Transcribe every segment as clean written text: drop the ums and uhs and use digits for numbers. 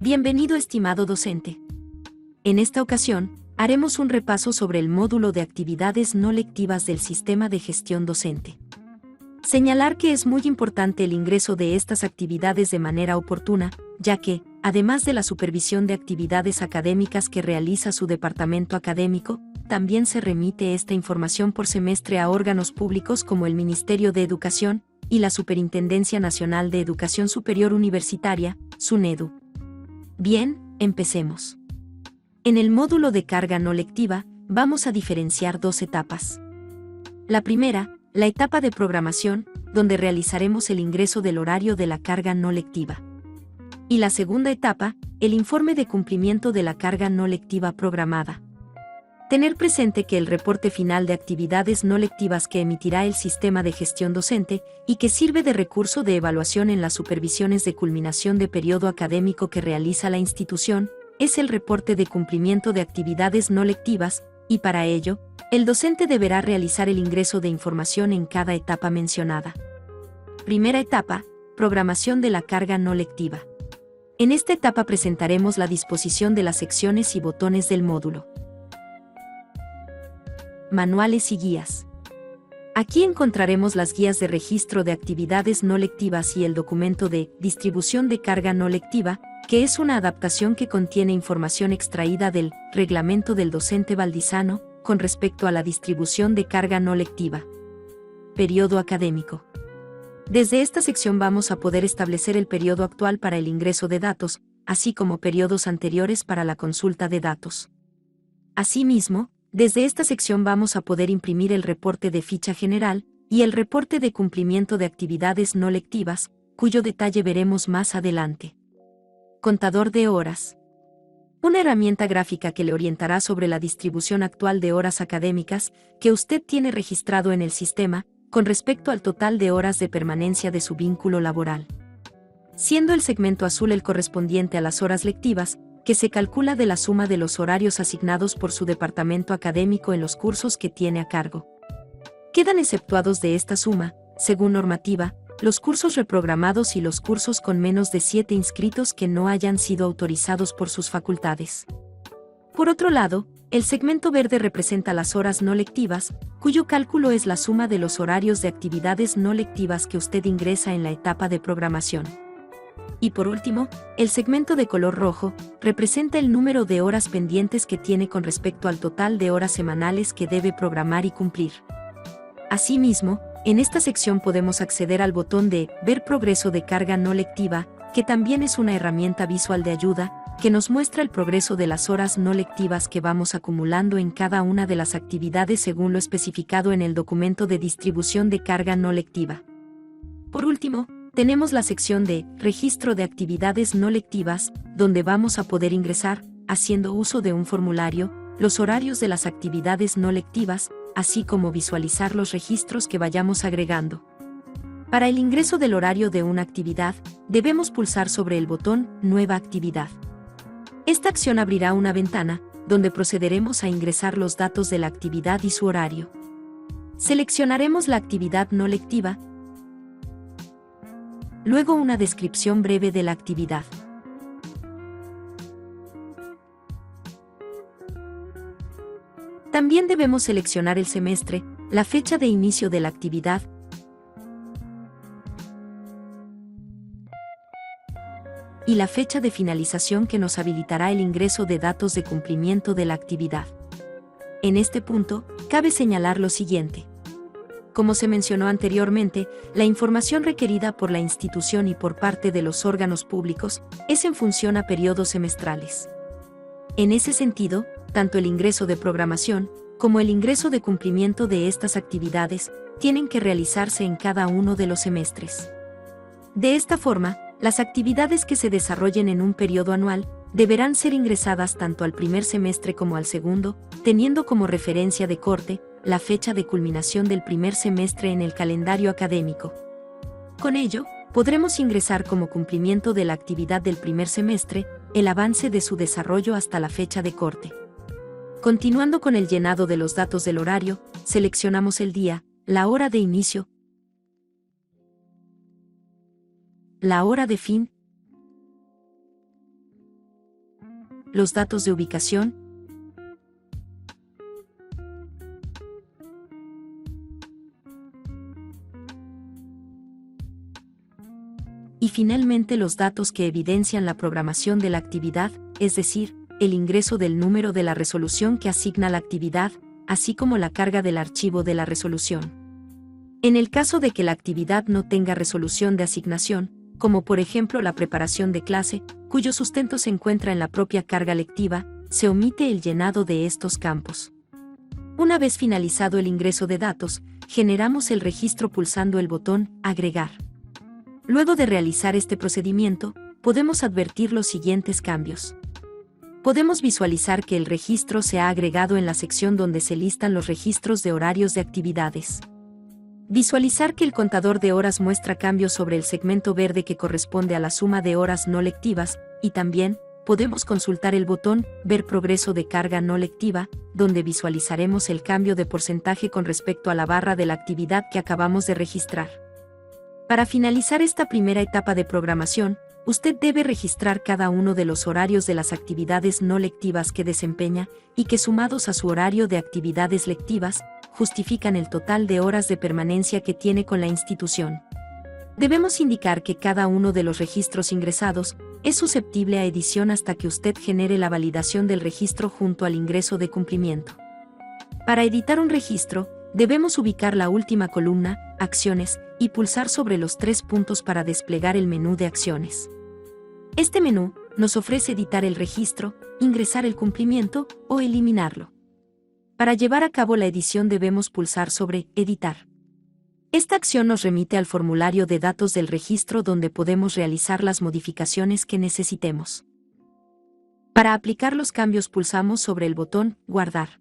Bienvenido, estimado docente. En esta ocasión, haremos un repaso sobre el módulo de actividades no lectivas del sistema de gestión docente. Señalar que es muy importante el ingreso de estas actividades de manera oportuna, ya que, además de la supervisión de actividades académicas que realiza su departamento académico, también se remite esta información por semestre a órganos públicos como el Ministerio de Educación y la Superintendencia Nacional de Educación Superior Universitaria, SUNEDU. Bien, empecemos. En el módulo de carga no lectiva, vamos a diferenciar dos etapas. La primera, la etapa de programación, donde realizaremos el ingreso del horario de la carga no lectiva. Y la segunda etapa, el informe de cumplimiento de la carga no lectiva programada. Tener presente que el reporte final de actividades no lectivas que emitirá el sistema de gestión docente y que sirve de recurso de evaluación en las supervisiones de culminación de periodo académico que realiza la institución, es el reporte de cumplimiento de actividades no lectivas, y para ello, el docente deberá realizar el ingreso de información en cada etapa mencionada. Primera etapa, programación de la carga no lectiva. En esta etapa presentaremos la disposición de las secciones y botones del módulo. Manuales y guías. Aquí encontraremos las guías de registro de actividades no lectivas y el documento de distribución de carga no lectiva, que es una adaptación que contiene información extraída del Reglamento del Docente Valdizano con respecto a la distribución de carga no lectiva. Periodo académico. Desde esta sección vamos a poder establecer el periodo actual para el ingreso de datos, así como periodos anteriores para la consulta de datos. Asimismo, desde esta sección vamos a poder imprimir el reporte de ficha general y el reporte de cumplimiento de actividades no lectivas, cuyo detalle veremos más adelante. Contador de horas. Una herramienta gráfica que le orientará sobre la distribución actual de horas académicas que usted tiene registrado en el sistema, con respecto al total de horas de permanencia de su vínculo laboral. Siendo el segmento azul el correspondiente a las horas lectivas, que se calcula de la suma de los horarios asignados por su departamento académico en los cursos que tiene a cargo. Quedan exceptuados de esta suma, según normativa, los cursos reprogramados y los cursos con menos de 7 inscritos que no hayan sido autorizados por sus facultades. Por otro lado, el segmento verde representa las horas no lectivas, cuyo cálculo es la suma de los horarios de actividades no lectivas que usted ingresa en la etapa de programación. Y por último, el segmento de color rojo representa el número de horas pendientes que tiene con respecto al total de horas semanales que debe programar y cumplir. Asimismo, en esta sección podemos acceder al botón de Ver progreso de carga no lectiva, que también es una herramienta visual de ayuda, que nos muestra el progreso de las horas no lectivas que vamos acumulando en cada una de las actividades según lo especificado en el documento de distribución de carga no lectiva. Por último, tenemos la sección de Registro de actividades no lectivas, donde vamos a poder ingresar, haciendo uso de un formulario, los horarios de las actividades no lectivas, así como visualizar los registros que vayamos agregando. Para el ingreso del horario de una actividad, debemos pulsar sobre el botón Nueva actividad. Esta acción abrirá una ventana, donde procederemos a ingresar los datos de la actividad y su horario. Seleccionaremos la actividad no lectiva, luego una descripción breve de la actividad. También debemos seleccionar el semestre, la fecha de inicio de la actividad, y la fecha de finalización que nos habilitará el ingreso de datos de cumplimiento de la actividad. En este punto, cabe señalar lo siguiente. Como se mencionó anteriormente, la información requerida por la institución y por parte de los órganos públicos es en función a periodos semestrales. En ese sentido, tanto el ingreso de programación como el ingreso de cumplimiento de estas actividades tienen que realizarse en cada uno de los semestres. De esta forma, las actividades que se desarrollen en un periodo anual deberán ser ingresadas tanto al primer semestre como al segundo, teniendo como referencia de corte la fecha de culminación del primer semestre en el calendario académico. Con ello, podremos ingresar como cumplimiento de la actividad del primer semestre el avance de su desarrollo hasta la fecha de corte. Continuando con el llenado de los datos del horario, seleccionamos el día, la hora de inicio, la hora de fin los datos de ubicación, y finalmente los datos que evidencian la programación de la actividad, es decir, el ingreso del número de la resolución que asigna la actividad, así como la carga del archivo de la resolución. En el caso de que la actividad no tenga resolución de asignación, como por ejemplo la preparación de clase, cuyo sustento se encuentra en la propia carga lectiva, se omite el llenado de estos campos. Una vez finalizado el ingreso de datos, generamos el registro pulsando el botón Agregar. Luego de realizar este procedimiento, podemos advertir los siguientes cambios. Podemos visualizar que el registro se ha agregado en la sección donde se listan los registros de horarios de actividades. Visualizar que el contador de horas muestra cambios sobre el segmento verde que corresponde a la suma de horas no lectivas, y también podemos consultar el botón Ver progreso de carga no lectiva, donde visualizaremos el cambio de porcentaje con respecto a la barra de la actividad que acabamos de registrar. Para finalizar esta primera etapa de programación, usted debe registrar cada uno de los horarios de las actividades no lectivas que desempeña y que sumados a su horario de actividades lectivas, justifican el total de horas de permanencia que tiene con la institución. Debemos indicar que cada uno de los registros ingresados es susceptible a edición hasta que usted genere la validación del registro junto al ingreso de cumplimiento. Para editar un registro, debemos ubicar la última columna, Acciones, y pulsar sobre los 3 puntos para desplegar el menú de acciones. Este menú nos ofrece editar el registro, ingresar el cumplimiento o eliminarlo. Para llevar a cabo la edición debemos pulsar sobre Editar. Esta acción nos remite al formulario de datos del registro donde podemos realizar las modificaciones que necesitemos. Para aplicar los cambios pulsamos sobre el botón Guardar.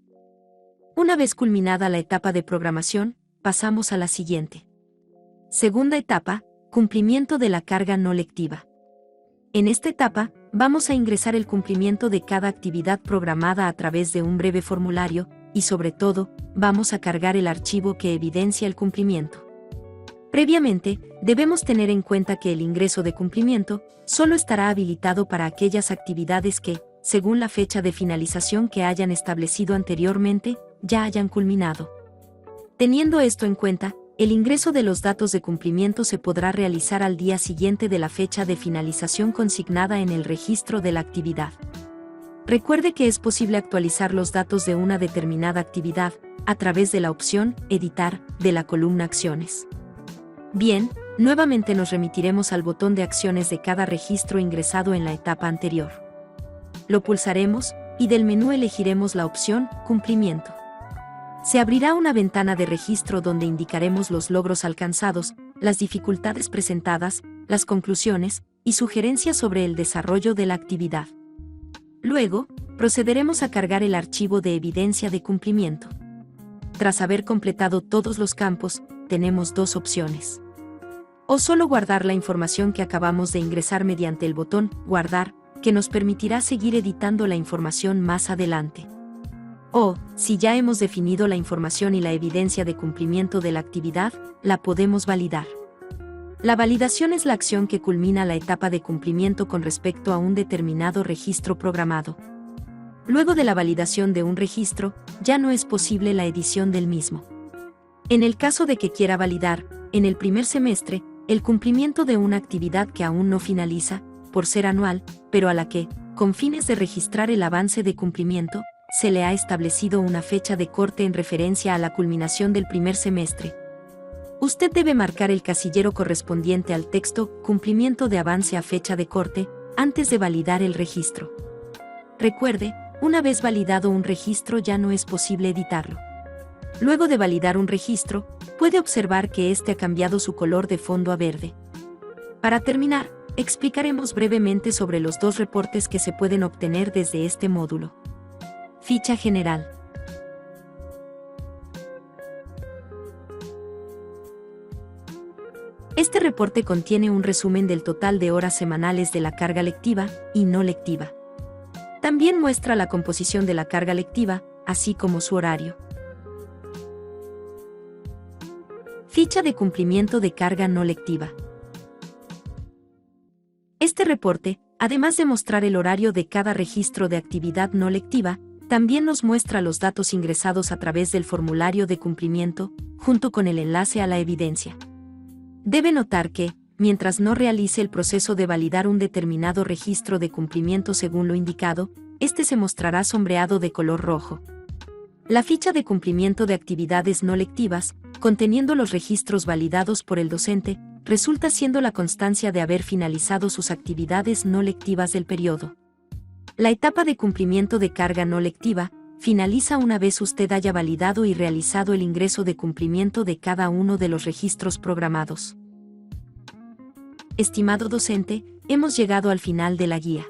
Una vez culminada la etapa de programación, pasamos a la siguiente. Segunda etapa, cumplimiento de la carga no lectiva. En esta etapa, vamos a ingresar el cumplimiento de cada actividad programada a través de un breve formulario, y sobre todo, vamos a cargar el archivo que evidencia el cumplimiento. Previamente, debemos tener en cuenta que el ingreso de cumplimiento solo estará habilitado para aquellas actividades que, según la fecha de finalización que hayan establecido anteriormente, ya hayan culminado. Teniendo esto en cuenta, el ingreso de los datos de cumplimiento se podrá realizar al día siguiente de la fecha de finalización consignada en el registro de la actividad. Recuerde que es posible actualizar los datos de una determinada actividad a través de la opción Editar de la columna Acciones. Bien, nuevamente nos remitiremos al botón de acciones de cada registro ingresado en la etapa anterior. Lo pulsaremos y del menú elegiremos la opción Cumplimiento. Se abrirá una ventana de registro donde indicaremos los logros alcanzados, las dificultades presentadas, las conclusiones y sugerencias sobre el desarrollo de la actividad. Luego, procederemos a cargar el archivo de evidencia de cumplimiento. Tras haber completado todos los campos, tenemos dos opciones. O solo guardar la información que acabamos de ingresar mediante el botón Guardar, que nos permitirá seguir editando la información más adelante. O, si ya hemos definido la información y la evidencia de cumplimiento de la actividad, la podemos validar. La validación es la acción que culmina la etapa de cumplimiento con respecto a un determinado registro programado. Luego de la validación de un registro, ya no es posible la edición del mismo. En el caso de que quiera validar, en el primer semestre, el cumplimiento de una actividad que aún no finaliza, por ser anual, pero a la que, con fines de registrar el avance de cumplimiento, se le ha establecido una fecha de corte en referencia a la culminación del primer semestre. Usted debe marcar el casillero correspondiente al texto Cumplimiento de avance a fecha de corte, antes de validar el registro. Recuerde, una vez validado un registro ya no es posible editarlo. Luego de validar un registro, puede observar que este ha cambiado su color de fondo a verde. Para terminar, explicaremos brevemente sobre los dos reportes que se pueden obtener desde este módulo. Ficha general. Este reporte contiene un resumen del total de horas semanales de la carga lectiva y no lectiva. También muestra la composición de la carga lectiva, así como su horario. Ficha de cumplimiento de carga no lectiva. Este reporte Además de mostrar el horario de cada registro de actividad no lectiva, también nos muestra los datos ingresados a través del formulario de cumplimiento, junto con el enlace a la evidencia. Debe notar que, mientras no realice el proceso de validar un determinado registro de cumplimiento según lo indicado, este se mostrará sombreado de color rojo. La ficha de cumplimiento de actividades no lectivas, conteniendo los registros validados por el docente, resulta siendo la constancia de haber finalizado sus actividades no lectivas del periodo. La etapa de cumplimiento de carga no lectiva finaliza una vez usted haya validado y realizado el ingreso de cumplimiento de cada uno de los registros programados. Estimado docente, hemos llegado al final de la guía.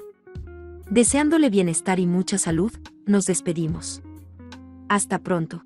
Deseándole bienestar y mucha salud, nos despedimos. Hasta pronto.